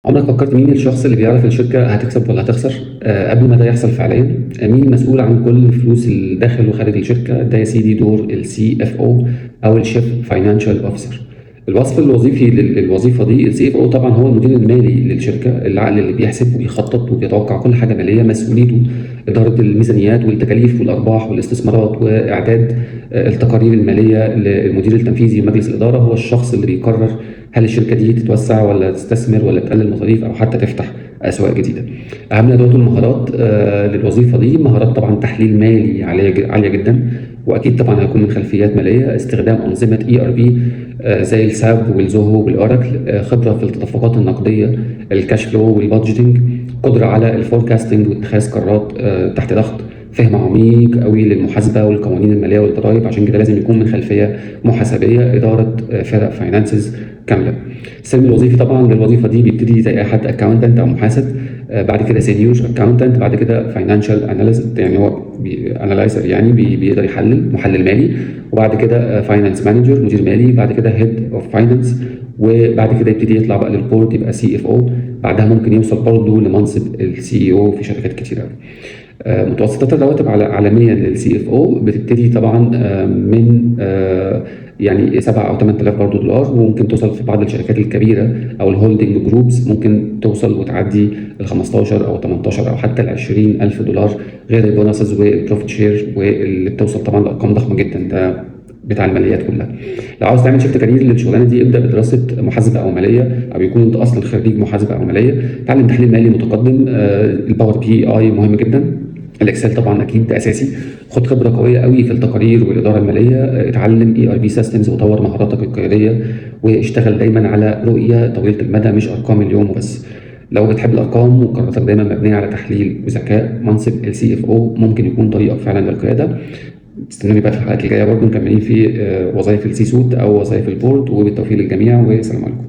عمرك فكرت مين الشخص اللي بيعرف الشركة هتكسب ولا هتخسر قبل ما ده يحصل فعليا؟ مين المسؤول عن كل الفلوس اللي داخل وخارج الشركة؟ ده يا سيدي دور السي اف او او الشيف فاينانشال اوفيسر. الوصف الوظيفي للوظيفة دي، السي اف او طبعا هو المدير المالي للشركة، العقل اللي بيحسب وبيخطط وبيتوقع كل حاجة مالية. مسؤوليته إدارة الميزانيات والتكاليف والأرباح والاستثمارات وإعداد التقارير المالية للمدير التنفيذي ومجلس الإدارة. هو الشخص اللي بيقرر هل الشركة دي تتوسع ولا تستثمر ولا تقلل مصاريف أو حتى تفتح أسواق جديدة. أهم الأدوات والمهارات للوظيفة دي، مهارات طبعا تحليل مالي عالية جدا، وأكيد طبعا هيكون من خلفيات مالية. استخدام أنظمة ERP زي الساب والزوهو والأوراكل. خبرة في التدفقات النقدية، الكاش فلو والبادجيتنج. قدرة على الفوركاستنج واتخاذ قرارات تحت ضغط. فهم عميق قوي للمحاسبه والقوانين الماليه والضرائب، عشان كده لازم يكون من خلفيه محاسبيه. اداره فرق فاينانسز كامله. السلم الوظيفي طبعا للوظيفه دي بيبتدي زي اي حد اكاونتنت او محاسب، بعد كده سينيور اكاونتنت، بعد كده فاينانشال اناليست، يعني هو انالايزر، يعني بيقدر يحلل، محلل مالي، وبعد كده فاينانس مانجر، مدير مالي، بعد كده هيد اوف فاينانس، وبعد كده يبتدي يطلع بقى للبورد يبقى سي اف او. بعدها ممكن يوصل برضه لمنصب السي اي او في شركات كتير قوي. متوسطات الرواتب عالميا للسي اف او بتبتدي طبعا من يعني 7 او 8000 برضه دولار، وممكن توصل في بعض الشركات الكبيره او الهولدنج جروبس ممكن توصل وتعدي ال 15 او 18 او حتى ال 20000 دولار، غير البونسز والبروفيت شير، واللي بتوصل طبعا لارقام ضخمه جدا. ده بتاع الماليات كلها. لو عاوز تعمل شيفت كارير للشغلانه دي، ابدا بدراسه محاسبه او ماليه، او يكون انت اصلا خريج محاسبه او ماليه. اتعلم تحليل مالي متقدم. الباور بي اي مهم جدا. الاكسل طبعا اكيد ده اساسي. خد خبره قويه قوي في التقارير والاداره الماليه. اتعلم ERP سيستمز وطور مهاراتك القياديه، واشتغل دايما على رؤيه طويله المدى مش ارقام اليوم وبس. لو بتحب الارقام وقراراتك دايما مبنيه على تحليل وذكاء، منصب السي اف او ممكن يكون طريقك فعلا للقياده. استنوني بقى في الحلقات الجايه برضه مكملين في وظائف السي سوت او وظائف البورد، وبالتوفيق للجميع، والسلام عليكم.